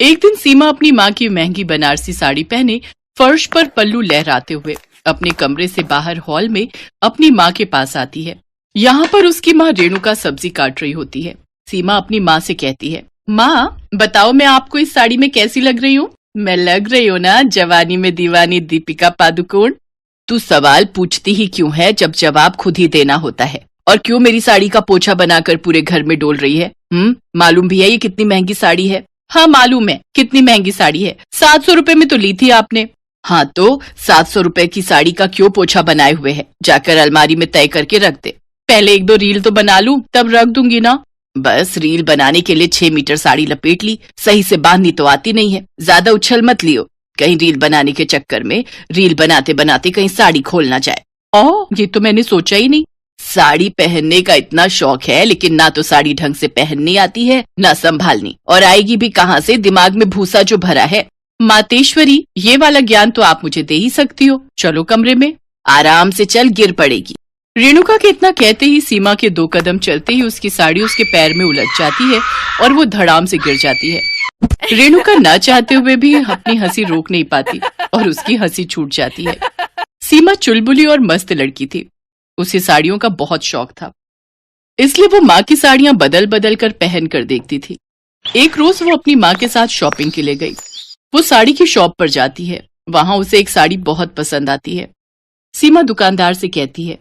एक दिन सीमा अपनी माँ की महंगी बनारसी साड़ी पहने फर्श पर पल्लू लहराते हुए अपने कमरे से बाहर हॉल में अपनी माँ के पास आती है। यहाँ पर उसकी माँ रेणुका सब्जी काट रही होती है। सीमा अपनी माँ से कहती है, माँ बताओ मैं आपको इस साड़ी में कैसी लग रही हूँ? मैं लग रही हूँ ना जवानी में दीवानी दीपिका पादुकोण? तू सवाल पूछती ही क्यों है जब जवाब खुद ही देना होता है? और क्यों मेरी साड़ी का पोछा बनाकर पूरे घर में डोल रही है? मालूम भी है ये कितनी महंगी साड़ी है? हाँ मालूम है कितनी महंगी साड़ी है, 700 रुपए में तो ली थी आपने। हाँ तो 700 रुपए की साड़ी का क्यों पोछा बनाए हुए है? जाकर अलमारी में तय करके रख दे। पहले 1-2 रील तो बना लूं तब रख दूंगी ना। बस रील बनाने के लिए 6 मीटर साड़ी लपेट ली, सही से बांधनी तो आती नहीं है। ज्यादा उछल मत लियो, कहीं रील बनाने के चक्कर में रील बनाते बनाते कहीं साड़ी खोल ना जाए। ये तो मैंने सोचा ही नहीं। साड़ी पहनने का इतना शौक है लेकिन ना तो साड़ी ढंग से पहननी आती है ना संभालनी, और आएगी भी कहाँ से? दिमाग में भूसा जो भरा है। मातेश्वरी ये वाला ज्ञान तो आप मुझे दे ही सकती हो। चलो कमरे में, आराम से चल, गिर पड़ेगी। रेणुका के इतना कहते ही सीमा के 2 कदम चलते ही उसकी साड़ी उसके पैर में उलझ जाती है और वो धड़ाम से गिर जाती है। रेणुका ना चाहते हुए भी अपनी हंसी रोक नहीं पाती और उसकी हंसी छूट जाती है। सीमा चुलबुली और मस्त लड़की थी, उसे साड़ियों का बहुत शौक था, इसलिए वो माँ की साड़ियां बदल बदल कर पहन कर देखती थी। एक रोज वो अपनी माँ के साथ शॉपिंग के लिए गई। वो साड़ी की शॉप पर जाती है, वहां उसे एक साड़ी बहुत पसंद आती है। सीमा दुकानदार से कहती है,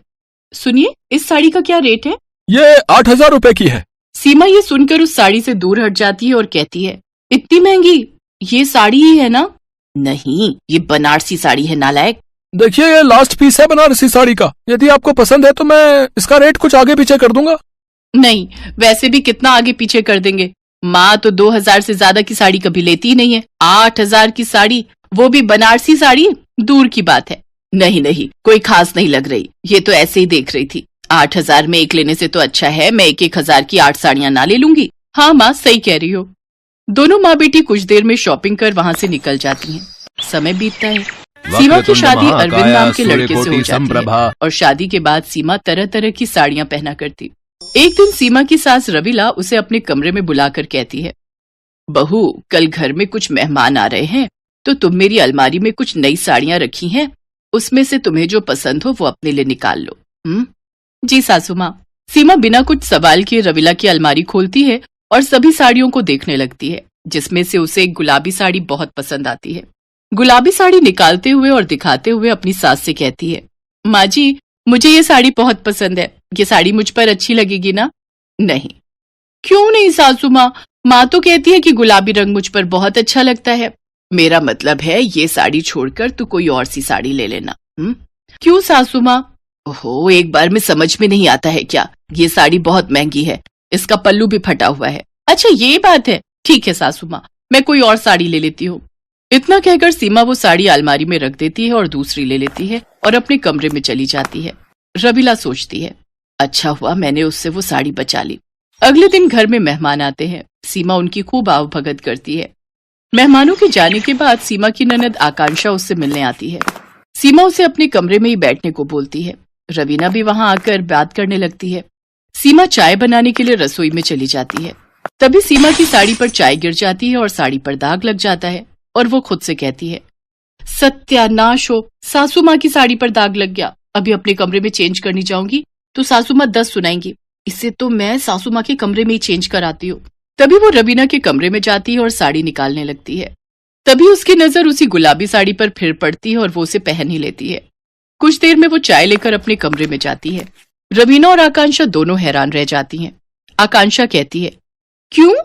सुनिए इस साड़ी का क्या रेट है? ये 8,000 रुपए की है। सीमा ये सुनकर उस साड़ी से दूर हट जाती है और कहती है, इतनी महंगी? ये साड़ी ही है ना? नहीं, ये बनारसी साड़ी है नालायक। देखिए ये लास्ट पीस है बनारसी साड़ी का, यदि आपको पसंद है तो मैं इसका रेट कुछ आगे पीछे कर दूंगा। नहीं, वैसे भी कितना आगे पीछे कर देंगे? माँ तो 2,000 से ज्यादा की साड़ी कभी लेती ही नहीं है। 8,000 की साड़ी, वो भी बनारसी साड़ी, दूर की बात है। नहीं नहीं, कोई खास नहीं लग रही, ये तो ऐसे ही देख रही थी। 8,000 में एक लेने से तो अच्छा है मैं 1,000 की 8 साड़ियां ना ले लूंगी। हाँ माँ सही कह रही हो। दोनों माँ बेटी कुछ देर में शॉपिंग कर वहाँ से निकल जाती हैं। समय बीतता है। सीमा की शादी अरविंद नाम के लड़के से हो जाती है और शादी के बाद सीमा तरह तरह की साड़ियां पहना करती। एक दिन सीमा की सास रविला उसे अपने कमरे में बुलाकर कहती है, बहू कल घर में कुछ मेहमान आ रहे हैं तो तुम मेरी अलमारी में कुछ नई साड़ियां रखी हैं, उसमें से तुम्हें जो पसंद हो वो अपने लिए निकाल लो। जी सासू माँ। सीमा बिना कुछ सवाल किए रविला की अलमारी खोलती है और सभी साड़ियों को देखने लगती है, जिसमें से उसे एक गुलाबी साड़ी बहुत पसंद आती है। गुलाबी साड़ी निकालते हुए और दिखाते हुए अपनी सास से कहती है, माँ जी मुझे ये साड़ी बहुत पसंद है, ये साड़ी मुझ पर अच्छी लगेगी ना? नहीं। क्यों नहीं सासू माँ? माँ तो कहती है कि गुलाबी रंग मुझ पर बहुत अच्छा लगता है। मेरा मतलब है ये साड़ी छोड़कर तू कोई और सी साड़ी ले लेना। क्यों सासू माँ? ओहो, एक बार में समझ में नहीं आता है क्या? ये साड़ी बहुत महंगी है, इसका पल्लू भी फटा हुआ है। अच्छा ये बात है, ठीक है सासू माँ, मैं कोई और साड़ी ले लेती हूँ। इतना कहकर सीमा वो साड़ी अलमारी में रख देती है और दूसरी ले लेती है और अपने कमरे में चली जाती है। रविला सोचती है, अच्छा हुआ मैंने उससे वो साड़ी बचा ली। अगले दिन घर में मेहमान आते हैं। सीमा उनकी खूब आवभगत करती है। मेहमानों के जाने के बाद सीमा की ननद आकांक्षा उससे मिलने आती है। सीमा उसे अपने कमरे में ही बैठने को बोलती है। रवीना भी वहां आकर बात करने लगती है। सीमा चाय बनाने के लिए रसोई में चली जाती है। तभी सीमा की साड़ी पर चाय गिर जाती है और साड़ी पर दाग लग जाता है और वो खुद से कहती है, सत्यानाश हो, सासू माँ की साड़ी पर दाग लग गया। अभी अपने कमरे में चेंज करनी जाऊंगी तो सासू माँ 10 सुनाएंगी, इससे तो मैं सासू माँ के कमरे में ही चेंज कराती हूँ। तभी वो रवीना के कमरे में जाती है और साड़ी निकालने लगती है। तभी उसकी नजर उसी गुलाबी साड़ी पर फिर पड़ती है और वो उसे पहन ही लेती है। कुछ देर में वो चाय लेकर अपने कमरे में जाती है। रवीना और आकांक्षा दोनों हैरान रह जाती हैं। आकांक्षा कहती है, क्यों,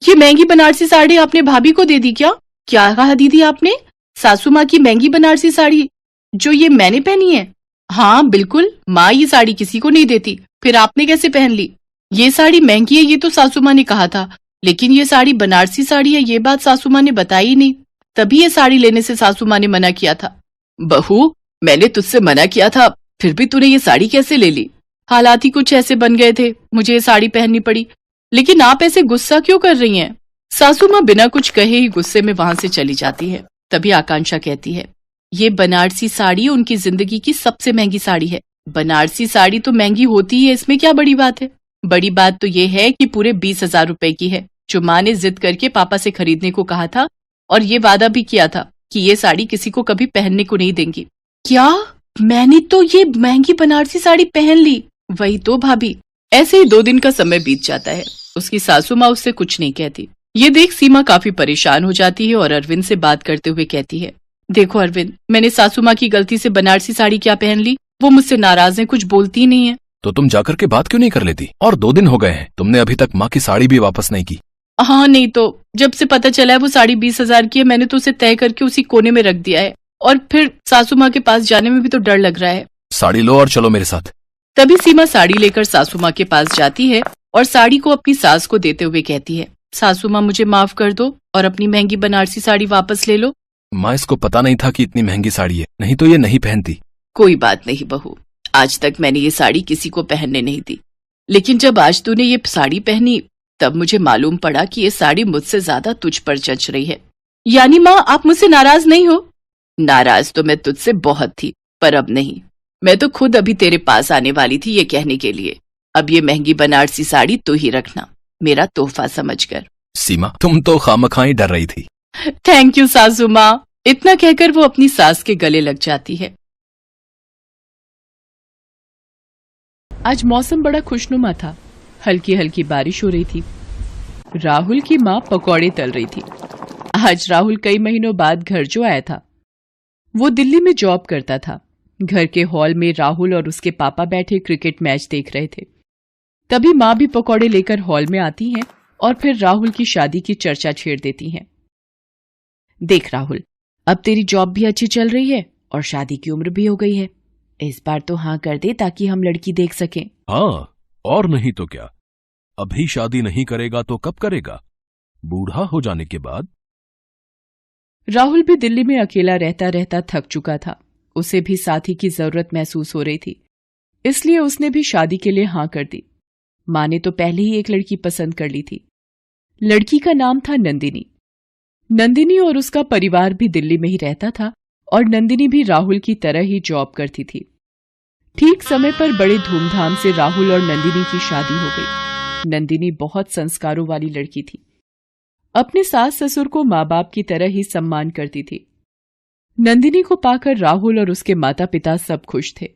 ये महंगी बनारसी साड़ी आपने भाभी को दे दी क्या? क्या कहा दीदी आपने? सासू माँ की महंगी बनारसी साड़ी जो ये मैंने पहनी है? हाँ बिल्कुल, माँ ये साड़ी किसी को नहीं देती, फिर आपने कैसे पहन ली? ये साड़ी महंगी है ये तो सासू माँ ने कहा था, लेकिन ये साड़ी बनारसी साड़ी है ये बात सासू माँ ने बताई ही नहीं, तभी ये साड़ी लेने से सासू माँ ने मना किया था। बहू मैंने तुझसे मना किया था, फिर भी तूने ये साड़ी कैसे ले ली? हालात ही कुछ ऐसे बन गए थे, मुझे ये साड़ी पहननी पड़ी। लेकिन आप ऐसे गुस्सा क्यों कर रही हैं? सासू माँ बिना कुछ कहे ही गुस्से में वहां से चली जाती है। तभी आकांक्षा कहती है, ये बनारसी साड़ी उनकी जिंदगी की सबसे महंगी साड़ी है। बनारसी साड़ी तो महंगी होती है, इसमें क्या बड़ी बात है? बड़ी बात तो ये है कि पूरे 20,000 रुपए की है। जो माँ ने जिद करके पापा से खरीदने को कहा था और ये वादा भी किया था कि ये साड़ी किसी को कभी पहनने को नहीं देंगी। क्या? मैंने तो ये महंगी बनारसी साड़ी पहन ली। वही तो भाभी। ऐसे ही 2 दिन का समय बीत जाता है। उसकी सासू माँ उससे कुछ नहीं कहती। ये देख सीमा काफी परेशान हो जाती है और अरविंद से बात करते हुए कहती है, देखो अरविंद, मैंने सासू माँ की गलती से बनारसी साड़ी क्या पहन ली। वो मुझसे नाराज है, कुछ बोलती नहीं है। तो तुम जाकर के बात क्यों नहीं कर लेती? और 2 दिन हो गए हैं, तुमने अभी तक माँ की साड़ी भी वापस नहीं की। हाँ नहीं तो, जब से पता चला है वो साड़ी 20,000 की है, मैंने तो उसे तय करके उसी कोने में रख दिया है। और फिर सासू माँ के पास जाने में भी तो डर लग रहा है। साड़ी लो और चलो मेरे साथ। तभी सीमा साड़ी लेकर सासू माँ के पास जाती है और साड़ी को अपनी सास को देते हुए कहती है, सासू माँ मुझे माफ कर दो और अपनी महंगी बनारसी साड़ी वापस ले लो। माँ, इसको पता नहीं था कि इतनी महंगी साड़ी है, नहीं तो ये नहीं पहनती। कोई बात नहीं बहू, आज तक मैंने ये साड़ी किसी को पहनने नहीं दी, लेकिन जब आज तूने ये साड़ी पहनी तब मुझे मालूम पड़ा कि ये साड़ी मुझसे ज्यादा तुझ पर जच रही है। यानी माँ, आप मुझसे नाराज नहीं हो? नाराज तो मैं तुझसे बहुत थी, पर अब नहीं। मैं तो खुद अभी तेरे पास आने वाली थी ये कहने के लिए। अब ये महंगी बनारसी साड़ी तू ही रखना, मेरा तोहफा समझकर। सीमा, तुम तो खामखाई डर रही थी। थैंक यू सासू माँ। इतना कहकर वो अपनी सास के गले लग जाती है। आज मौसम बड़ा खुशनुमा था। हल्की हल्की बारिश हो रही थी। राहुल की माँ पकौड़े तल रही थी। आज राहुल कई महीनों बाद घर जो आया था। वो दिल्ली में जॉब करता था। घर के हॉल में राहुल और उसके पापा बैठे क्रिकेट मैच देख रहे थे। तभी माँ भी पकौड़े लेकर हॉल में आती हैं और फिर राहुल की शादी की चर्चा छेड़ देती हैं। देख राहुल, अब तेरी जॉब भी अच्छी चल रही है और शादी की उम्र भी हो गई है। इस बार तो हाँ कर दे ताकि हम लड़की देख सकें। हाँ, और नहीं तो क्या। अभी शादी नहीं करेगा तो कब करेगा? बूढ़ा हो जाने के बाद। राहुल भी दिल्ली में अकेला रहता रहता थक चुका था। उसे भी साथी की जरूरत महसूस हो रही थी, इसलिए उसने भी शादी के लिए हाँ कर दी। माँ ने तो पहले ही एक लड़की पसंद कर ली थी। लड़की का नाम था नंदिनी। नंदिनी और उसका परिवार भी दिल्ली में ही रहता था और नंदिनी भी राहुल की तरह ही जॉब करती थी। ठीक समय पर बड़े धूमधाम से राहुल और नंदिनी की शादी हो गई। नंदिनी बहुत संस्कारों वाली लड़की थी। अपने सास ससुर को माँ बाप की तरह ही सम्मान करती थी। नंदिनी को पाकर राहुल और उसके माता पिता सब खुश थे।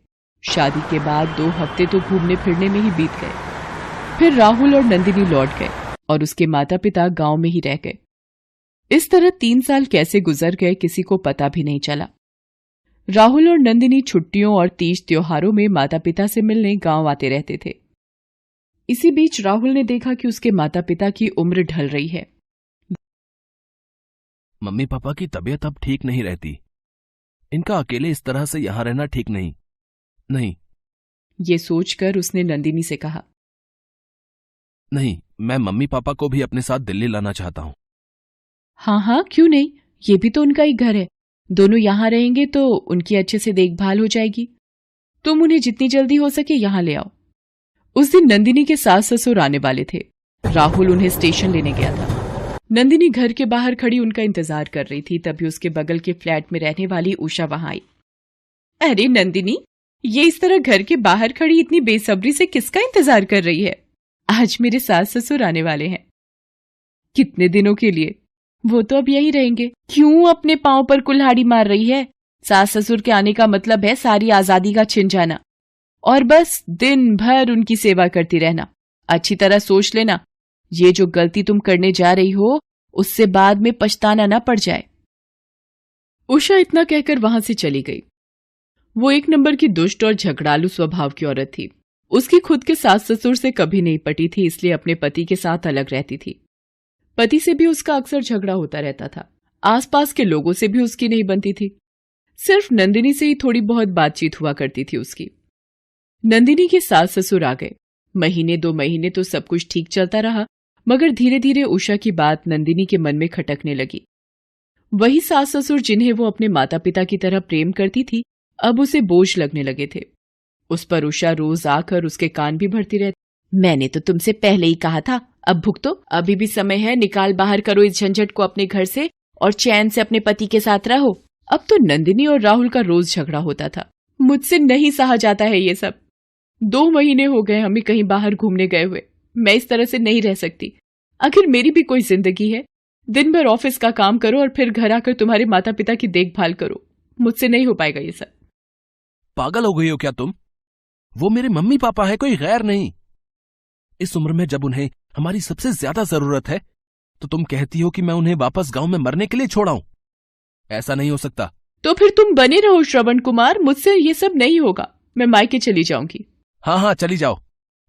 शादी के बाद 2 हफ्ते तो घूमने फिरने में ही बीत गए। फिर राहुल और नंदिनी लौट गए और उसके माता पिता गांव में ही रह गए। इस तरह 3 साल कैसे गुजर गए किसी को पता भी नहीं चला। राहुल और नंदिनी छुट्टियों और तीज त्योहारों में माता पिता से मिलने गांव आते रहते थे। इसी बीच राहुल ने देखा कि उसके माता पिता की उम्र ढल रही है। मम्मी पापा की तबीयत अब ठीक नहीं रहती। इनका अकेले इस तरह से यहां रहना ठीक नहीं। ये सोचकर उसने नंदिनी से कहा, नहीं, मैं मम्मी पापा को भी अपने साथ दिल्ली लाना चाहता हूं। हाँ, क्यों नहीं, ये भी तो उनका ही घर है। दोनों यहाँ रहेंगे तो उनकी अच्छे से देखभाल हो जाएगी। तुम उन्हें जितनी जल्दी हो सके यहाँ ले आओ। उस दिन नंदिनी के सास ससुर आने वाले थे। राहुल उन्हें स्टेशन लेने गया था। नंदिनी घर के बाहर खड़ी उनका इंतजार कर रही थी। तभी उसके बगल के फ्लैट में रहने वाली उषा वहां आई। अरे नंदिनी, ये इस तरह घर के बाहर खड़ी इतनी बेसब्री से किसका इंतजार कर रही है? आज मेरे सास ससुर आने वाले हैं। कितने दिनों के लिए? वो तो अब यही रहेंगे। क्यों अपने पांव पर कुल्हाड़ी मार रही है? सास ससुर के आने का मतलब है सारी आजादी का छिन जाना और बस दिन भर उनकी सेवा करती रहना। अच्छी तरह सोच लेना, ये जो गलती तुम करने जा रही हो उससे बाद में पछताना ना पड़ जाए। उषा इतना कहकर वहां से चली गई। वो 1 नंबर की दुष्ट और झगड़ालू स्वभाव की औरत थी। उसकी खुद के सास ससुर से कभी नहीं पटी थी, इसलिए अपने पति के साथ अलग रहती थी। पति से भी उसका अक्सर झगड़ा होता रहता था। आसपास के लोगों से भी उसकी नहीं बनती थी। सिर्फ नंदिनी से ही थोड़ी बहुत बातचीत हुआ करती थी उसकी। नंदिनी के सास ससुर आ गए। 1-2 महीने तो सब कुछ ठीक चलता रहा, मगर धीरे धीरे उषा की बात नंदिनी के मन में खटकने लगी। वही सास ससुर जिन्हें वो अपने माता पिता की तरह प्रेम करती थी, अब उसे बोझ लगने लगे थे। उस पर उषा रोज आकर उसके कान भी भरती रहती। मैंने तो तुमसे पहले ही कहा था, अब भुगतो, अभी भी समय है, निकाल बाहर करो इस झंझट को अपने घर से और चैन से अपने पति के साथ रहो। अब तो नंदिनी और राहुल का रोज झगड़ा होता था। मुझसे नहीं सहा जाता है ये सब। 2 महीने हो गए हमें कहीं बाहर घूमने गए हुए। मैं इस तरह से नहीं रह सकती। आखिर मेरी भी कोई जिंदगी है। दिन भर ऑफिस का काम करो और फिर घर आकर तुम्हारे माता पिता की देखभाल करो। मुझसे नहीं हो पाएगा ये सब। पागल हो गई हो क्या तुम? वो मेरे मम्मी पापा है, कोई गैर नहीं। इस उम्र में जब उन्हें हमारी सबसे ज्यादा जरूरत है तो तुम कहती हो कि मैं उन्हें वापस गांव में मरने के लिए छोड़ाऊं? ऐसा नहीं हो सकता। तो फिर तुम बने रहो श्रवण कुमार, मुझसे ये सब नहीं होगा। मैं मायके चली जाऊंगी। हाँ चली जाओ,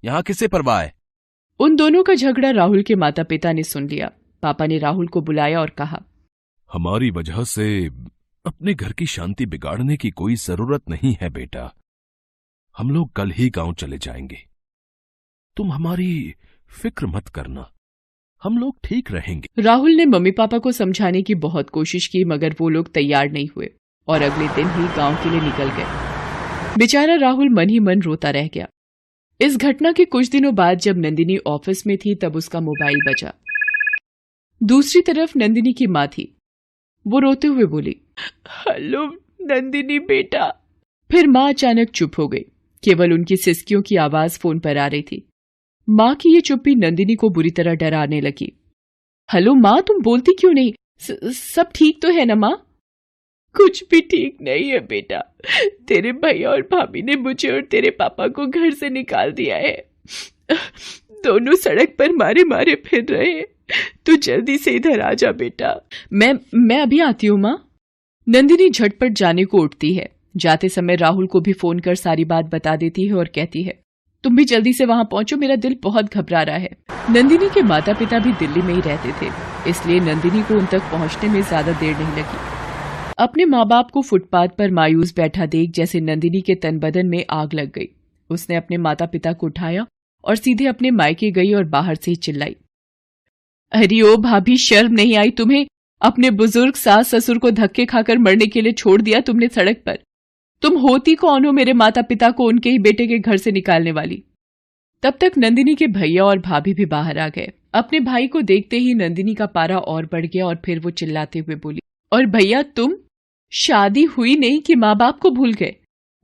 यहां किसे परवाह है। उन दोनों का झगड़ा राहुल के माता पिता ने सुन लिया। पापा ने राहुल को बुलाया और कहा, हमारी वजह से अपने घर की शांति बिगाड़ने की कोई जरूरत नहीं है बेटा। हम लोग कल ही गांव चले जाएंगे। तुम हमारी फिक्र मत करना, हम लोग ठीक रहेंगे। राहुल ने मम्मी पापा को समझाने की बहुत कोशिश की, मगर वो लोग तैयार नहीं हुए और अगले दिन ही गांव के लिए निकल गए। बेचारा राहुल मन ही मन रोता रह गया। इस घटना के कुछ दिनों बाद जब नंदिनी ऑफिस में थी तब उसका मोबाइल बजा। दूसरी तरफ नंदिनी की माँ थी। वो रोते हुए बोली, हेलो नंदिनी बेटा। फिर माँ अचानक चुप हो गई। केवल उनकी सिसकियों की आवाज फोन पर आ रही थी। माँ की ये चुप्पी नंदिनी को बुरी तरह डराने लगी। हेलो माँ, तुम बोलती क्यों नहीं? सब ठीक तो है ना माँ? कुछ भी ठीक नहीं है बेटा। तेरे भैया और भाभी ने मुझे और तेरे पापा को घर से निकाल दिया है। दोनों सड़क पर मारे मारे फिर रहे हैं। तू जल्दी से इधर आ जा बेटा। मैं अभी आती हूँ माँ। नंदिनी झटपट जाने को उठती है। जाते समय राहुल को भी फोन कर सारी बात बता देती है और कहती है, तुम भी जल्दी से वहां पहुंचो, मेरा दिल बहुत घबरा रहा है। नंदिनी के माता पिता भी दिल्ली में ही रहते थे, इसलिए नंदिनी को उन तक पहुंचने में ज्यादा देर नहीं लगी। अपने माँ बाप को फुटपाथ पर मायूस बैठा देख जैसे नंदिनी के तन बदन में आग लग गई। उसने अपने माता पिता को उठाया और सीधे अपने मायके गई और बाहर से ही चिल्लाई, अरे ओ भाभी, शर्म नहीं आई तुम्हें? अपने बुजुर्ग सास ससुर को धक्के खाकर मरने के लिए छोड़ दिया तुमने सड़क पर। तुम होती कौन हो मेरे माता पिता को उनके ही बेटे के घर से निकालने वाली? तब तक नंदिनी के भैया और भाभी भी बाहर आ गए। अपने भाई को देखते ही नंदिनी का पारा और बढ़ गया और फिर वो चिल्लाते हुए बोली, और भैया तुम? शादी हुई नहीं कि माँ बाप को भूल गए?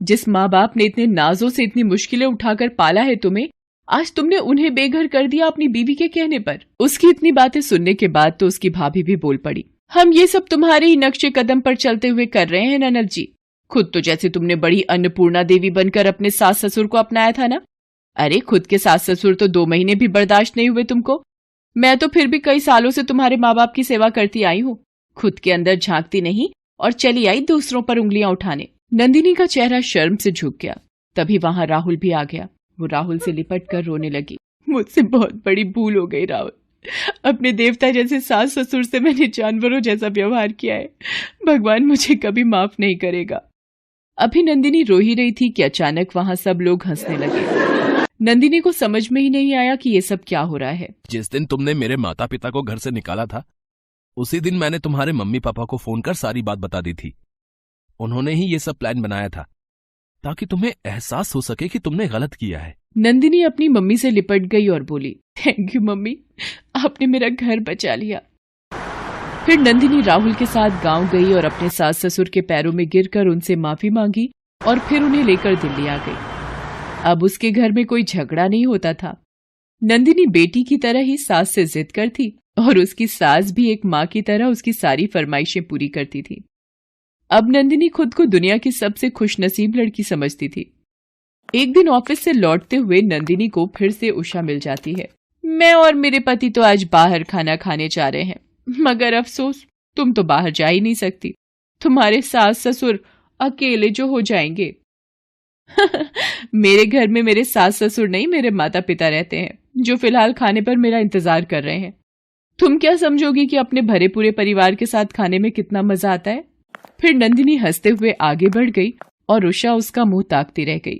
जिस माँ बाप ने इतने नाजों से इतनी मुश्किलें उठाकर पाला है तुम्हें, आज तुमने उन्हें बेघर कर दिया अपनी बीवी के कहने पर। उसकी इतनी बातें सुनने के बाद तो उसकी भाभी भी बोल पड़ी, हम ये सब तुम्हारे ही नक्शे कदम पर चलते हुए कर रहे हैं ननद जी। खुद तो जैसे तुमने बड़ी अन्नपूर्णा देवी बनकर अपने सास ससुर को अपनाया था ना। अरे खुद के सास ससुर तो 2 महीने भी बर्दाश्त नहीं हुए तुमको। मैं तो फिर भी कई सालों से तुम्हारे माँ बाप की सेवा करती आई हूँ। खुद के अंदर झांकती नहीं और चली आई दूसरों पर उंगलियां उठाने। नंदिनी का चेहरा शर्म से झुक गया। तभी वहां राहुल भी आ गया। वो राहुल से लिपट कर रोने लगी, मुझसे बहुत बड़ी भूल हो गई राहुल। अपने देवता जैसे सास ससुर से मैंने जानवरों जैसा व्यवहार किया है। भगवान मुझे कभी माफ नहीं करेगा। अभी नंदिनी रो ही रही थी कि अचानक वहां सब लोग हंसने लगे। नंदिनी को समझ में ही नहीं आया कि ये सब क्या हो रहा है। जिस दिन तुमने मेरे माता पिता को घर से निकाला था, उसी दिन मैंने तुम्हारे मम्मी पापा को फोन कर सारी बात बता दी थी। उन्होंने ही ये सब प्लान बनाया था ताकि तुम्हें एहसास हो सके कि तुमने गलत किया है। नंदिनी अपनी मम्मी से लिपट गई और बोली, थैंक यू मम्मी, आपने मेरा घर बचा लिया। फिर नंदिनी राहुल के साथ गांव गई और अपने सास ससुर के पैरों में गिरकर उनसे माफी मांगी और फिर उन्हें लेकर दिल्ली आ गई। अब उसके घर में कोई झगड़ा नहीं होता था। नंदिनी बेटी की तरह ही सास से जिद करती और उसकी सास भी एक माँ की तरह उसकी सारी फरमाइशें पूरी करती थी। अब नंदिनी खुद को दुनिया की सबसे खुशनसीब लड़की समझती थी। एक दिन ऑफिस से लौटते हुए नंदिनी को फिर से उषा मिल जाती है। मैं और मेरे पति तो आज बाहर खाना खाने जा रहे हैं, मगर अफसोस तुम तो बाहर जा ही नहीं सकती। तुम्हारे सास ससुर अकेले जो हो जाएंगे। मेरे घर में मेरे सास ससुर नहीं, मेरे माता पिता रहते हैं, जो फिलहाल खाने पर मेरा इंतजार कर रहे हैं। तुम क्या समझोगी कि अपने भरे पूरे परिवार के साथ खाने में कितना मजा आता है। फिर नंदिनी हंसते हुए आगे बढ़ गई और उषा उसका मुंह ताकती रह गई।